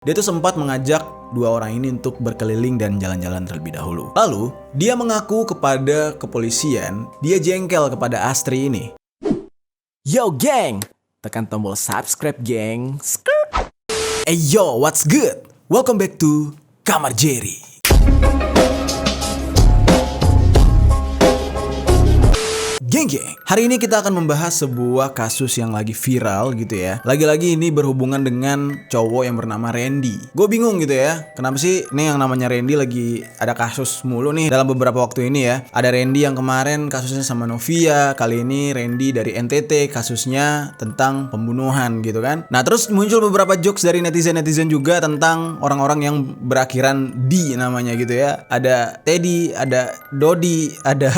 Dia tuh sempat mengajak dua orang ini untuk berkeliling dan jalan-jalan terlebih dahulu. Lalu, dia mengaku kepada kepolisian, dia jengkel kepada Astri ini. Yo geng, tekan tombol subscribe geng. Hey yo, what's good? Welcome back to Kamar Jerry. Geng, hari ini kita akan membahas sebuah kasus yang lagi viral gitu ya. Lagi-lagi ini berhubungan dengan cowok yang bernama Randy. Gue bingung gitu ya, kenapa sih ini yang namanya Randy lagi ada kasus mulu nih dalam beberapa waktu ini ya. Ada Randy yang kemarin kasusnya sama Novia, kali ini Randy dari NTT kasusnya tentang pembunuhan gitu kan. Nah terus muncul beberapa jokes dari netizen-netizen juga tentang orang-orang yang berakhiran di namanya gitu ya. Ada Teddy, ada Dodi, ada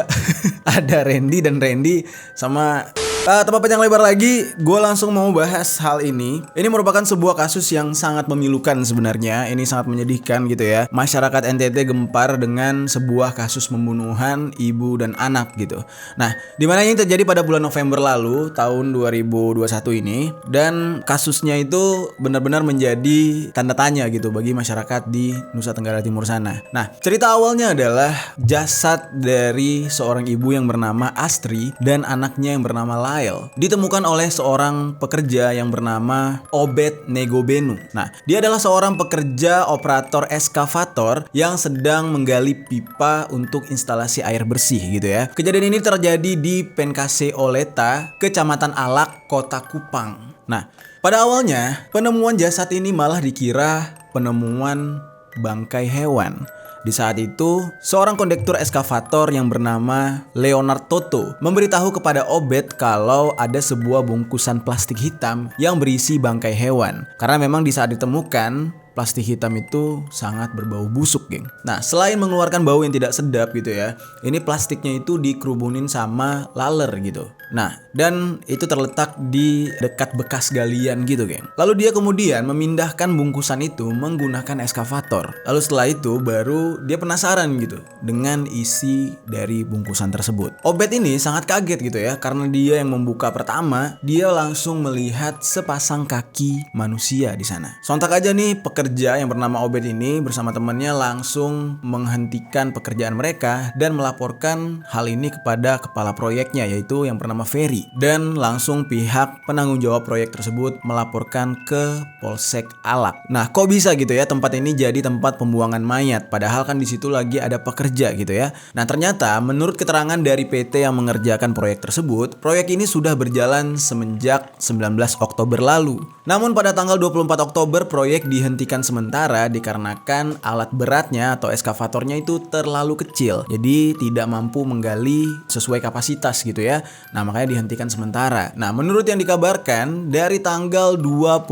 ada Randy dan Randy sama tanpa panjang lebar lagi, gue langsung mau bahas hal ini. Ini merupakan sebuah kasus yang sangat memilukan sebenarnya. Ini sangat menyedihkan gitu ya. Masyarakat NTT gempar dengan sebuah kasus pembunuhan ibu dan anak gitu. Nah, dimana ini terjadi pada bulan November lalu tahun 2021 ini. Dan kasusnya itu benar-benar menjadi tanda tanya gitu bagi masyarakat di Nusa Tenggara Timur sana. Nah, cerita awalnya adalah jasad dari seorang ibu yang bernama Astri dan anaknya yang bernama Lyle ditemukan oleh seorang pekerja yang bernama Obed Negobenu. Nah, dia adalah seorang pekerja operator eskavator yang sedang menggali pipa untuk instalasi air bersih gitu ya. Kejadian ini terjadi di Penkase Oleta, Kecamatan Alak, Kota Kupang. Nah, pada awalnya penemuan jasad ini malah dikira penemuan bangkai hewan. Di saat itu, seorang kondektur eskavator yang bernama Leonard Toto memberitahu kepada Obed kalau ada sebuah bungkusan plastik hitam yang berisi bangkai hewan. Karena memang di saat ditemukan, plastik hitam itu sangat berbau busuk, geng. Nah, selain mengeluarkan bau yang tidak sedap gitu ya, ini plastiknya itu dikerubunin sama laler gitu. Nah, dan itu terletak di dekat bekas galian gitu, geng. Lalu dia kemudian memindahkan bungkusan itu menggunakan eskavator. Lalu setelah itu baru dia penasaran gitu dengan isi dari bungkusan tersebut. Obed ini sangat kaget gitu ya, karena dia yang membuka pertama, dia langsung melihat sepasang kaki manusia di sana. Sontak aja nih pekerja yang bernama Obed ini bersama temannya langsung menghentikan pekerjaan mereka dan melaporkan hal ini kepada kepala proyeknya, yaitu yang bernama Ferry. Dan langsung pihak penanggung jawab proyek tersebut melaporkan ke Polsek Alak. Nah, kok bisa gitu ya tempat ini jadi tempat pembuangan mayat, padahal kan di situ lagi ada pekerja gitu ya. Nah, ternyata menurut keterangan dari PT yang mengerjakan proyek tersebut, proyek ini sudah berjalan semenjak 19 Oktober lalu. Namun pada tanggal 24 Oktober proyek dihentikan sementara dikarenakan alat beratnya atau eskavatornya itu terlalu kecil. Jadi tidak mampu menggali sesuai kapasitas gitu ya. Nah, makanya dihentikan sementara. Nah, menurut yang dikabarkan dari tanggal 25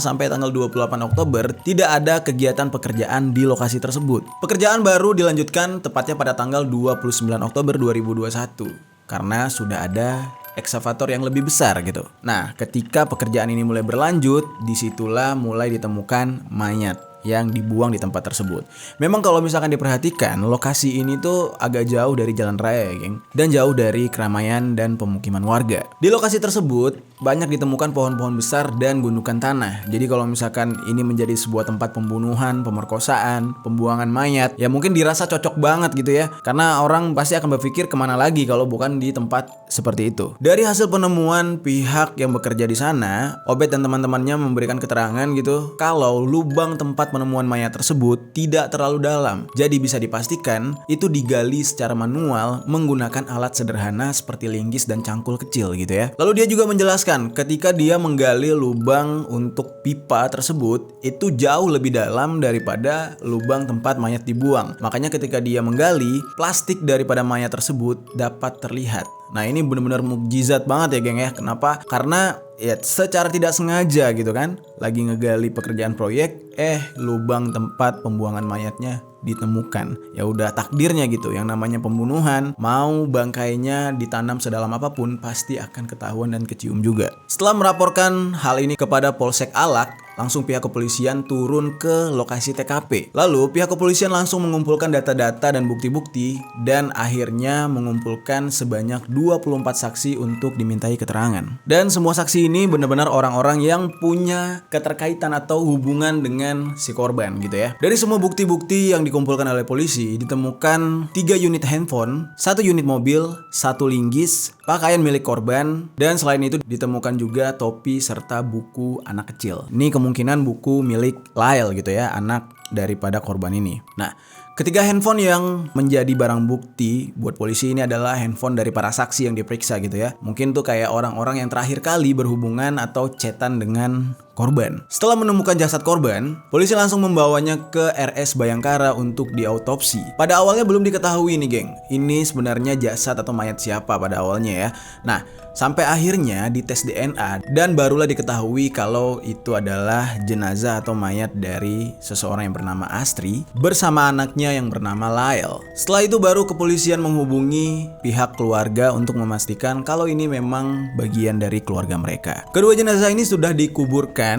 sampai tanggal 28 Oktober tidak ada kegiatan pekerjaan di lokasi tersebut. Pekerjaan baru dilanjutkan tepatnya pada tanggal 29 Oktober 2021 karena sudah ada ekskavator yang lebih besar gitu. Nah, ketika pekerjaan ini mulai berlanjut, disitulah mulai ditemukan mayat yang dibuang di tempat tersebut. Memang kalau misalkan diperhatikan, lokasi ini tuh agak jauh dari jalan raya ya, geng, dan jauh dari keramaian dan pemukiman warga. Di lokasi tersebut banyak ditemukan pohon-pohon besar dan gundukan tanah. Jadi kalau misalkan ini menjadi sebuah tempat pembunuhan, pemerkosaan, pembuangan mayat, ya mungkin dirasa cocok banget gitu ya. Karena orang pasti akan berpikir kemana lagi kalau bukan di tempat seperti itu. Dari hasil penemuan pihak yang bekerja di sana, Obed dan teman-temannya memberikan keterangan gitu kalau lubang tempat penemuan mayat tersebut tidak terlalu dalam. Jadi bisa dipastikan itu digali secara manual menggunakan alat sederhana seperti linggis dan cangkul kecil gitu ya. Lalu dia juga menjelaskan ketika dia menggali lubang untuk pipa tersebut itu jauh lebih dalam daripada lubang tempat mayat dibuang. Makanya ketika dia menggali, plastik daripada mayat tersebut dapat terlihat. Nah, ini benar-benar mukjizat banget ya, geng ya. Kenapa? Karena ya secara tidak sengaja gitu kan, lagi ngegali pekerjaan proyek, lubang tempat pembuangan mayatnya ditemukan. Ya udah takdirnya gitu, yang namanya pembunuhan, mau bangkainya ditanam sedalam apapun pasti akan ketahuan dan kecium juga. Setelah melaporkan hal ini kepada Polsek Alak, langsung pihak kepolisian turun ke lokasi TKP. Lalu pihak kepolisian langsung mengumpulkan data-data dan bukti-bukti dan akhirnya mengumpulkan sebanyak 24 saksi untuk dimintai keterangan. Dan semua saksi ini benar-benar orang-orang yang punya keterkaitan atau hubungan dengan si korban gitu ya. Dari semua bukti-bukti yang dikumpulkan oleh polisi ditemukan 3 unit handphone, 1 unit mobil, 1 linggis, pakaian milik korban, dan selain itu ditemukan juga topi serta buku anak kecil. Ini kemungkinan buku milik Lyle gitu ya, anak daripada korban ini. Nah, ketiga handphone yang menjadi barang bukti buat polisi ini adalah handphone dari para saksi yang diperiksa gitu ya. Mungkin tuh kayak orang-orang yang terakhir kali berhubungan atau chatan dengan korban. Setelah menemukan jasad korban, polisi langsung membawanya ke RS Bayangkara untuk diautopsi. Pada awalnya belum diketahui nih geng, ini sebenarnya jasad atau mayat siapa pada awalnya ya. Nah, sampai akhirnya dites DNA dan barulah diketahui kalau itu adalah jenazah atau mayat dari seseorang yang bernama Astri bersama anaknya yang bernama Lyle. Setelah itu baru kepolisian menghubungi pihak keluarga untuk memastikan kalau ini memang bagian dari keluarga mereka. Kedua jenazah ini sudah dikuburkan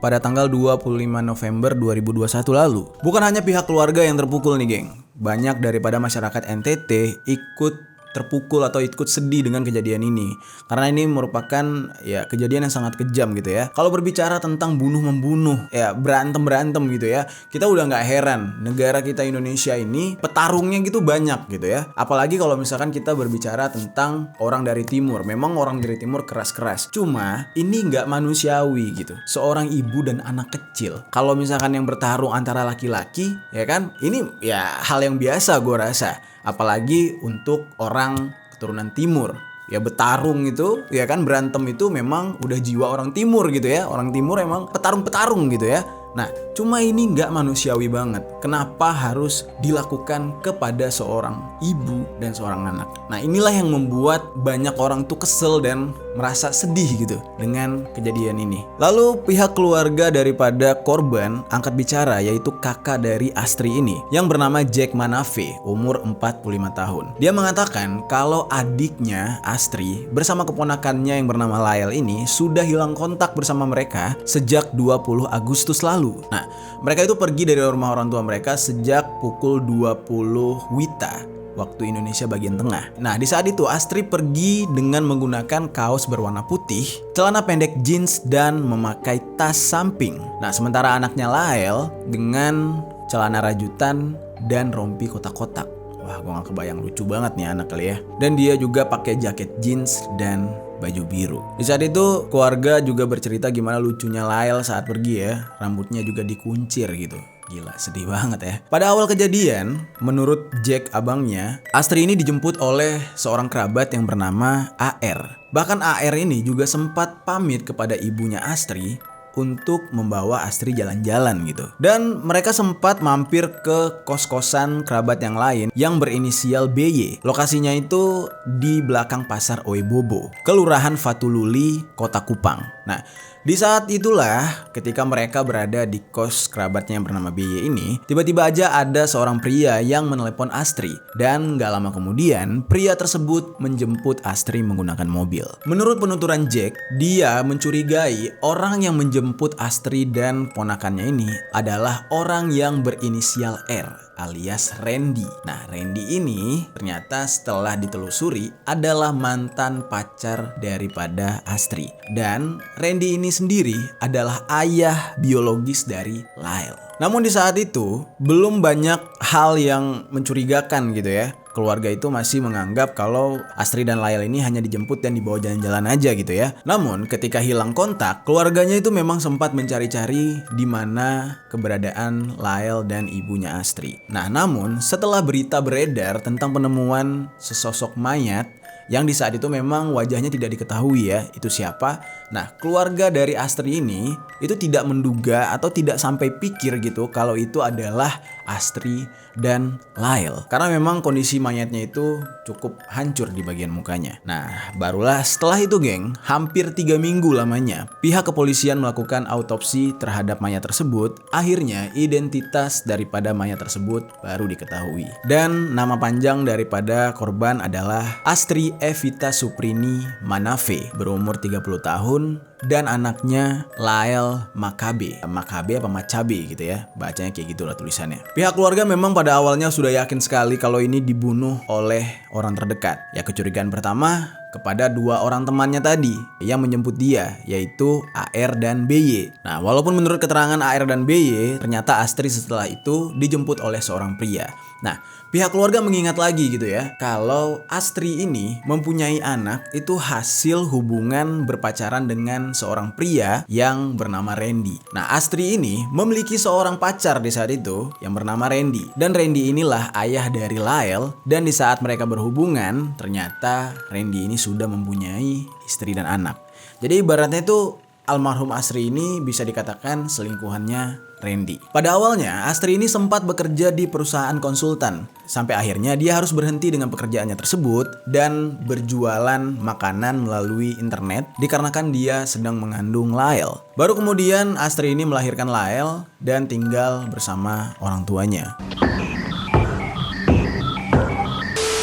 pada tanggal 25 November 2021 lalu. Bukan hanya pihak keluarga yang terpukul nih geng, banyak daripada masyarakat NTT ikut terpukul atau ikut sedih dengan kejadian ini karena ini merupakan ya kejadian yang sangat kejam gitu ya. Kalau berbicara tentang bunuh-membunuh ya berantem gitu ya, kita udah nggak heran negara kita Indonesia ini petarungnya gitu banyak gitu ya. Apalagi kalau misalkan kita berbicara tentang orang dari timur, memang orang dari timur keras-keras, cuma ini nggak manusiawi gitu. Seorang ibu dan anak kecil kalau misalkan yang bertarung antara laki-laki ya kan, ini ya hal yang biasa gue rasa. Apalagi untuk orang keturunan timur ya, bertarung itu ya kan, berantem itu memang udah jiwa orang timur gitu ya. Orang timur emang petarung gitu ya. Nah, cuma ini nggak manusiawi banget. Kenapa harus dilakukan kepada seorang ibu dan seorang anak? Nah, inilah yang membuat banyak orang tuh kesel dan merasa sedih gitu dengan kejadian ini. Lalu pihak keluarga daripada korban angkat bicara, yaitu kakak dari Astri ini yang bernama Jack Manafe, umur 45 tahun. Dia mengatakan kalau adiknya Astri bersama keponakannya yang bernama Lyle ini sudah hilang kontak bersama mereka sejak 20 Agustus lalu. Nah, mereka itu pergi dari rumah orang tua mereka sejak pukul 20 WITA waktu Indonesia bagian tengah. Nah, di saat itu Astri pergi dengan menggunakan kaos berwarna putih, celana pendek jeans, dan memakai tas samping. Nah, sementara anaknya Lyle dengan celana rajutan dan rompi kotak-kotak. Wah, gue gak kebayang, lucu banget nih anak kali ya. Dan dia juga pakai jaket jeans dan baju biru. Di saat itu keluarga juga bercerita gimana lucunya Lyle saat pergi ya. Rambutnya juga dikuncir gitu. Gila, sedih banget ya. Pada awal kejadian, menurut Jack abangnya, Astri ini dijemput oleh seorang kerabat yang bernama AR. Bahkan AR ini juga sempat pamit kepada ibunya Astri untuk membawa Astri jalan-jalan gitu. Dan mereka sempat mampir ke kos-kosan kerabat yang lain yang berinisial BY. Lokasinya itu di belakang pasar Oebobo, Kelurahan Fatululi, Kota Kupang. Nah, di saat itulah ketika mereka berada di kos kerabatnya yang bernama BY ini, tiba-tiba aja ada seorang pria yang menelepon Astri. Dan gak lama kemudian, pria tersebut menjemput Astri menggunakan mobil. Menurut penuturan Jack, dia mencurigai orang yang menjemput Astri dan ponakannya ini adalah orang yang berinisial R alias Randy. Nah, Randy ini ternyata setelah ditelusuri adalah mantan pacar daripada Astri. Dan Randy ini sendiri adalah ayah biologis dari Lyle. Namun di saat itu belum banyak hal yang mencurigakan gitu ya. Keluarga itu masih menganggap kalau Astri dan Lyle ini hanya dijemput dan dibawa jalan-jalan aja gitu ya. Namun ketika hilang kontak, keluarganya itu memang sempat mencari-cari di mana keberadaan Lyle dan ibunya Astri. Nah, namun setelah berita beredar tentang penemuan sesosok mayat yang di saat itu memang wajahnya tidak diketahui ya itu siapa. Nah, keluarga dari Astri ini itu tidak menduga atau tidak sampai pikir gitu kalau itu adalah Astri dan Lyle. Karena memang kondisi mayatnya itu cukup hancur di bagian mukanya. Nah, barulah setelah itu geng, hampir 3 minggu lamanya, pihak kepolisian melakukan autopsi terhadap mayat tersebut. Akhirnya identitas daripada mayat tersebut baru diketahui. Dan nama panjang daripada korban adalah Astri Evita Suprini Manafe, berumur 30 tahun, dan anaknya Lael Makabe. Makabe apa Macabe gitu ya, bacanya kayak gitulah tulisannya. Pihak keluarga memang pada awalnya sudah yakin sekali kalau ini dibunuh oleh orang terdekat. Ya, kecurigaan pertama kepada dua orang temannya tadi yang menjemput dia, yaitu AR dan BY. Nah, walaupun menurut keterangan AR dan BY, ternyata Astri setelah itu dijemput oleh seorang pria. Nah, pihak keluarga mengingat lagi gitu ya, kalau Astri ini mempunyai anak itu hasil hubungan berpacaran dengan seorang pria yang bernama Randy. Nah, Astri ini memiliki seorang pacar di saat itu yang bernama Randy. Dan Randy inilah ayah dari Lael, dan di saat mereka berhubungan, ternyata Randy ini sudah mempunyai istri dan anak. Jadi ibaratnya itu almarhum Astri ini bisa dikatakan selingkuhannya Randy. Pada awalnya, Astri ini sempat bekerja di perusahaan konsultan. Sampai akhirnya dia harus berhenti dengan pekerjaannya tersebut dan berjualan makanan melalui internet dikarenakan dia sedang mengandung Lael. Baru kemudian Astri ini melahirkan Lael dan tinggal bersama orang tuanya.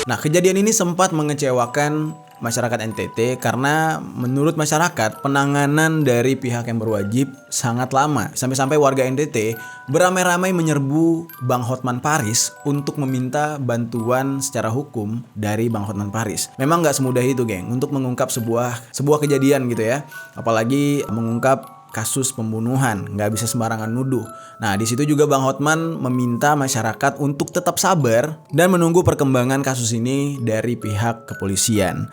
Nah, kejadian ini sempat mengecewakan masyarakat NTT karena menurut masyarakat penanganan dari pihak yang berwajib sangat lama. Sampai-sampai warga NTT beramai-ramai menyerbu Bang Hotman Paris untuk meminta bantuan secara hukum dari Bang Hotman Paris. Memang nggak semudah itu, geng, untuk mengungkap sebuah kejadian gitu ya. Apalagi mengungkap kasus pembunuhan, nggak bisa sembarangan nuduh. Nah, di situ juga Bang Hotman meminta masyarakat untuk tetap sabar dan menunggu perkembangan kasus ini dari pihak kepolisian.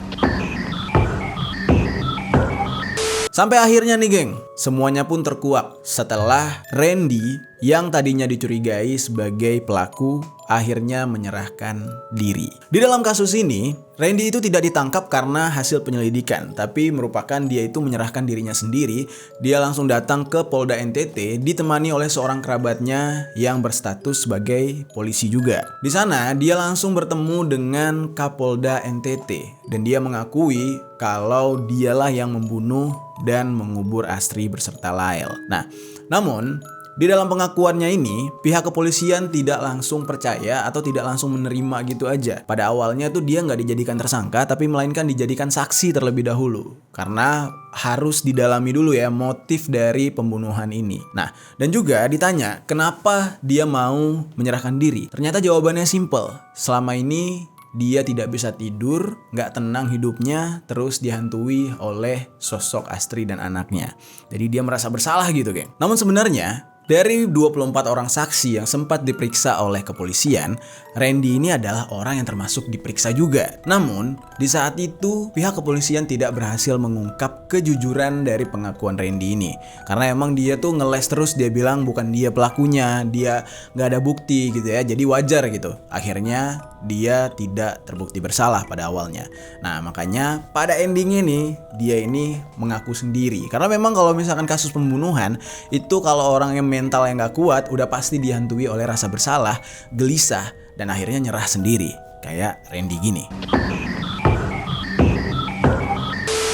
Sampai akhirnya nih, geng, semuanya pun terkuak setelah Randy yang tadinya dicurigai sebagai pelaku akhirnya menyerahkan diri. Di dalam kasus ini, Randy itu tidak ditangkap karena hasil penyelidikan, tapi merupakan dia itu menyerahkan dirinya sendiri. Dia langsung datang ke Polda NTT ditemani oleh seorang kerabatnya yang berstatus sebagai polisi juga. Di sana dia langsung bertemu dengan Kapolda NTT dan dia mengakui kalau dialah yang membunuh dan mengubur Astri beserta Lael. Nah, namun di dalam pengakuannya ini, pihak kepolisian tidak langsung percaya atau tidak langsung menerima gitu aja. Pada awalnya tuh dia nggak dijadikan tersangka, tapi melainkan dijadikan saksi terlebih dahulu. Karena harus didalami dulu ya motif dari pembunuhan ini. Nah, dan juga ditanya kenapa dia mau menyerahkan diri. Ternyata jawabannya simple. Selama ini dia tidak bisa tidur, nggak tenang hidupnya, terus dihantui oleh sosok Astri dan anaknya. Jadi dia merasa bersalah gitu, geng. Namun sebenarnya dari 24 orang saksi yang sempat diperiksa oleh kepolisian, Randy ini adalah orang yang termasuk diperiksa juga. Namun, di saat itu pihak kepolisian tidak berhasil mengungkap kejujuran dari pengakuan Randy ini. Karena emang dia tuh ngeles terus, dia bilang bukan dia pelakunya, dia nggak ada bukti gitu ya, jadi wajar gitu. Akhirnya dia tidak terbukti bersalah pada awalnya. Nah, makanya pada endingnya nih, dia ini mengaku sendiri. Karena memang kalau misalkan kasus pembunuhan, itu kalau orang yang mental yang gak kuat udah pasti dihantui oleh rasa bersalah, gelisah, dan akhirnya nyerah sendiri. Kayak Randy gini.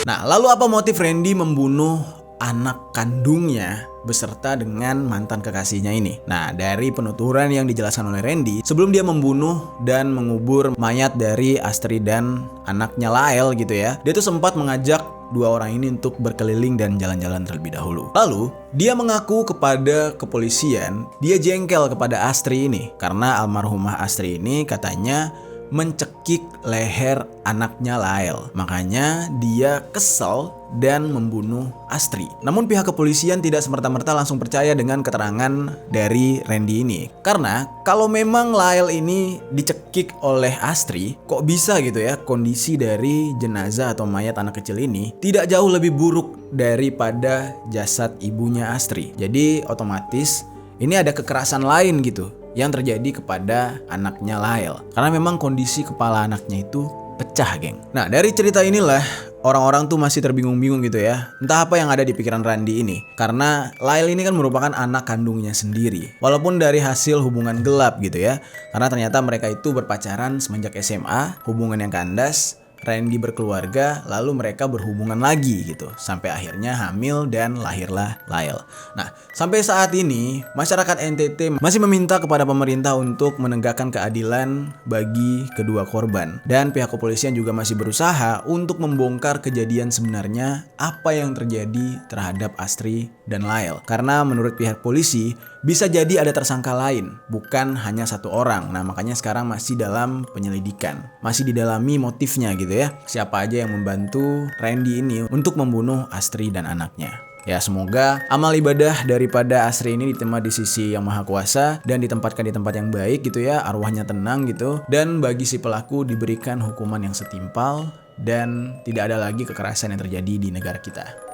Nah, lalu apa motif Randy membunuh anak kandungnya beserta dengan mantan kekasihnya ini? Nah, dari penuturan yang dijelaskan oleh Randy, sebelum dia membunuh dan mengubur mayat dari Astri dan anaknya Lael gitu ya, dia tuh sempat mengajak dua orang ini untuk berkeliling dan jalan-jalan terlebih dahulu. Lalu, dia mengaku kepada kepolisian, dia jengkel kepada Astri ini karena almarhumah Astri ini katanya mencekik leher anaknya Lael. Makanya dia kesal dan membunuh Astri. Namun pihak kepolisian tidak semerta-merta langsung percaya dengan keterangan dari Randy ini. Karena kalau memang Lael ini dicekik oleh Astri, kok bisa gitu ya kondisi dari jenazah atau mayat anak kecil ini tidak jauh lebih buruk daripada jasad ibunya Astri. Jadi otomatis ini ada kekerasan lain gitu yang terjadi kepada anaknya Lael. Karena memang kondisi kepala anaknya itu pecah, geng. Nah, dari cerita inilah orang-orang tuh masih terbingung-bingung gitu ya. Entah apa yang ada di pikiran Randy ini. Karena Lael ini kan merupakan anak kandungnya sendiri. Walaupun dari hasil hubungan gelap gitu ya. Karena ternyata mereka itu berpacaran semenjak SMA, hubungan yang kandas. Randy berkeluarga, lalu mereka berhubungan lagi gitu. Sampai akhirnya hamil dan lahirlah Lyle. Nah, sampai saat ini masyarakat NTT masih meminta kepada pemerintah untuk menegakkan keadilan bagi kedua korban. Dan pihak kepolisian juga masih berusaha untuk membongkar kejadian sebenarnya apa yang terjadi terhadap Astri dan Lyle. Karena menurut pihak polisi bisa jadi ada tersangka lain, bukan hanya satu orang. Nah, makanya sekarang masih dalam penyelidikan. Masih didalami motifnya gitu ya. Siapa aja yang membantu Randy ini untuk membunuh Astri dan anaknya. Ya, semoga amal ibadah daripada Astri ini diterima di sisi Yang Maha Kuasa dan ditempatkan di tempat yang baik gitu ya, arwahnya tenang gitu. Dan bagi si pelaku diberikan hukuman yang setimpal dan tidak ada lagi kekerasan yang terjadi di negara kita.